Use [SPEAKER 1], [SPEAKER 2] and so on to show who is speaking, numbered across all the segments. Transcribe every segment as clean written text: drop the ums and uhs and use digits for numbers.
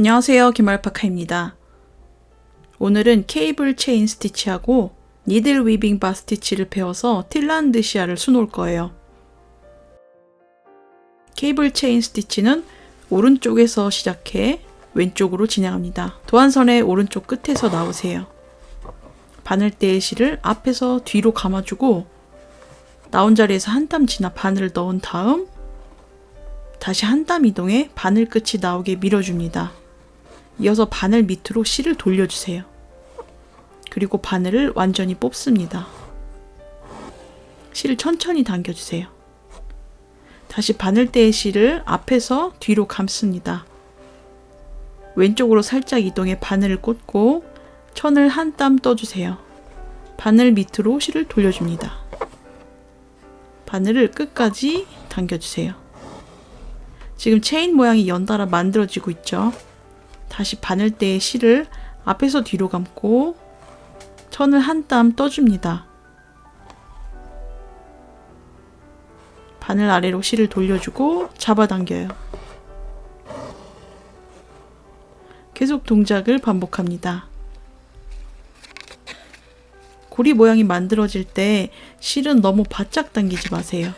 [SPEAKER 1] 안녕하세요, 김알파카입니다. 오늘은 케이블 체인 스티치하고 니들 위빙 바 스티치를 배워서 틸란드시아를 수놓을 거예요. 케이블 체인 스티치는 오른쪽에서 시작해 왼쪽으로 진행합니다. 도안선의 오른쪽 끝에서 나오세요. 바늘대의 실을 앞에서 뒤로 감아주고 나온 자리에서 한 땀 지나 바늘을 넣은 다음 다시 한 땀 이동해 바늘 끝이 나오게 밀어줍니다. 이어서 바늘 밑으로 실을 돌려주세요. 그리고 바늘을 완전히 뽑습니다. 실을 천천히 당겨주세요. 다시 바늘대의 실을 앞에서 뒤로 감습니다. 왼쪽으로 살짝 이동해 바늘을 꽂고 천을 한 땀 떠주세요. 바늘 밑으로 실을 돌려줍니다. 바늘을 끝까지 당겨주세요. 지금 체인 모양이 연달아 만들어지고 있죠. 다시 바늘대의 실을 앞에서 뒤로 감고 천을 한 땀 떠줍니다. 바늘 아래로 실을 돌려주고 잡아당겨요. 계속 동작을 반복합니다. 고리 모양이 만들어질 때 실은 너무 바짝 당기지 마세요.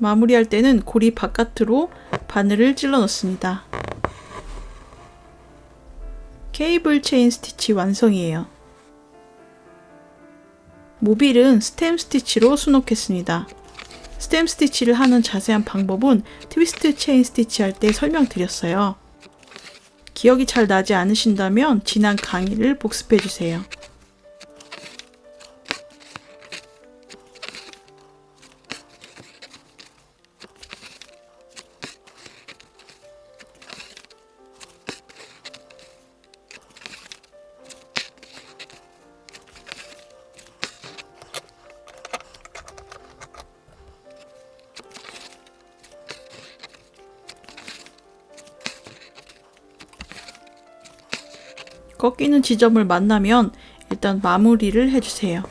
[SPEAKER 1] 마무리할 때는 고리 바깥으로 바늘을 찔러 넣습니다. 케이블 체인 스티치 완성이에요. 모빌은 스템 스티치로 수놓겠습니다. 스템 스티치를 하는 자세한 방법은 트위스트 체인 스티치 할 때 설명드렸어요. 기억이 잘 나지 않으신다면 지난 강의를 복습해 주세요. 꺾이는 지점을 만나면 일단 마무리를 해주세요.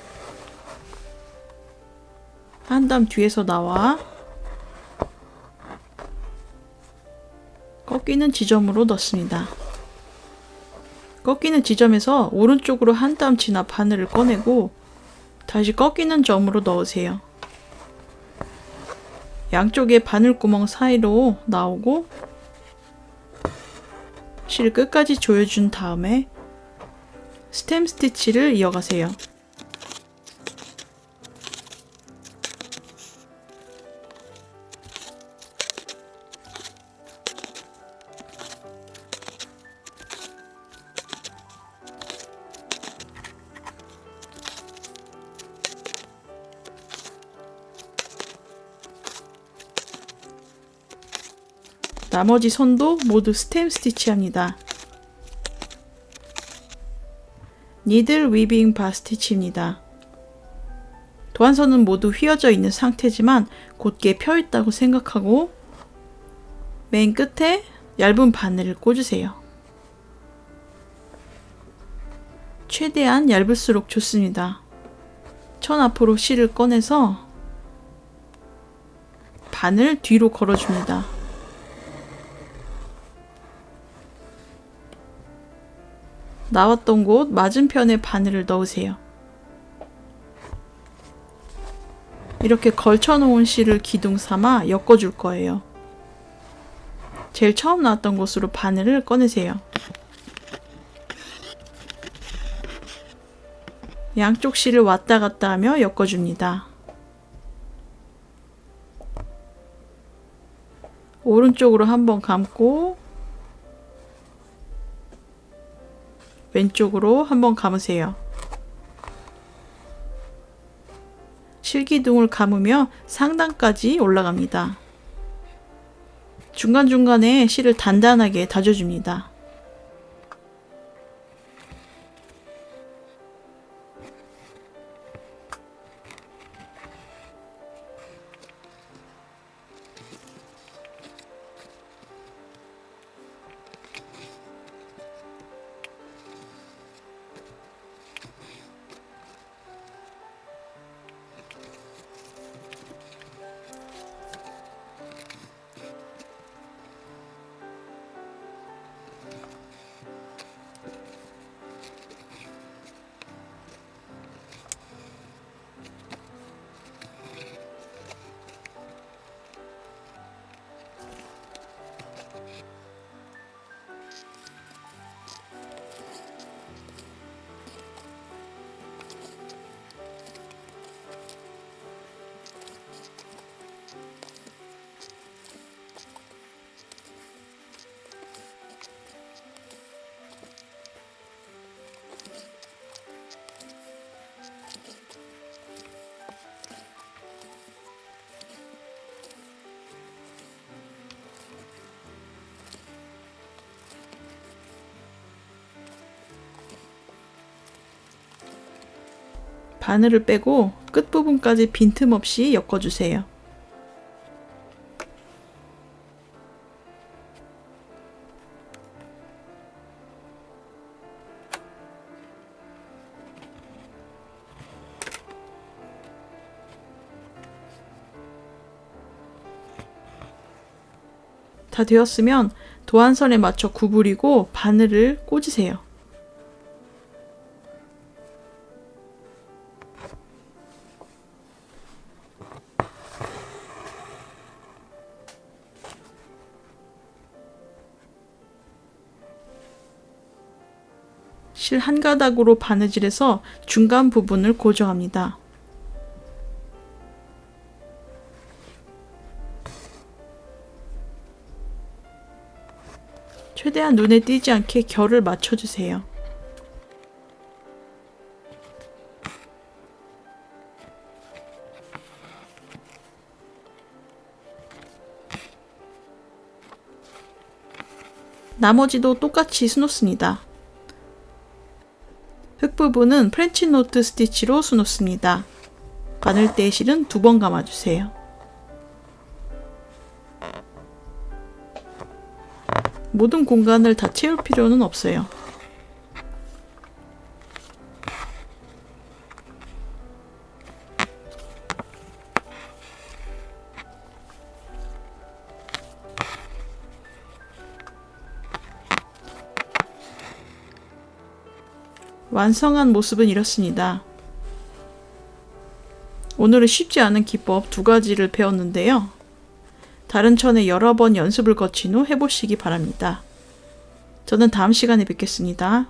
[SPEAKER 1] 한 땀 뒤에서 나와 꺾이는 지점으로 넣습니다. 꺾이는 지점에서 오른쪽으로 한 땀 지나 바늘을 꺼내고 다시 꺾이는 점으로 넣으세요. 양쪽의 바늘구멍 사이로 나오고 실 끝까지 조여준 다음에 스템 스티치를 이어가세요. 나머지 선도 모두 스템 스티치 합니다. 니들 위빙 바 스티치입니다. 도안선은 모두 휘어져 있는 상태지만 곧게 펴 있다고 생각하고 맨 끝에 얇은 바늘을 꽂으세요. 최대한 얇을수록 좋습니다. 천 앞으로 실을 꺼내서 바늘 뒤로 걸어줍니다. 나왔던 곳 맞은편에 바늘을 넣으세요. 이렇게 걸쳐놓은 실을 기둥 삼아 엮어줄 거예요. 제일 처음 나왔던 곳으로 바늘을 꺼내세요. 양쪽 실을 왔다 갔다 하며 엮어줍니다. 오른쪽으로 한번 감고 왼쪽으로 한번 감으세요. 실기둥을 감으며 상단까지 올라갑니다. 중간중간에 실을 단단하게 다져줍니다. 바늘을 빼고 끝부분까지 빈틈없이 엮어주세요. 다 되었으면 도안선에 맞춰 구부리고 바늘을 꽂으세요. 실 한 가닥으로 바느질해서 중간 부분을 고정합니다. 최대한 눈에 띄지 않게 결을 맞춰주세요. 나머지도 똑같이 수놓습니다. 흙 부분은 프렌치 노트 스티치로 수놓습니다. 바늘대의 실은 2번 감아주세요. 모든 공간을 다 채울 필요는 없어요. 완성한 모습은 이렇습니다. 오늘은 쉽지 않은 기법 2가지를 배웠는데요. 다른 천에 여러 번 연습을 거친 후 해보시기 바랍니다. 저는 다음 시간에 뵙겠습니다.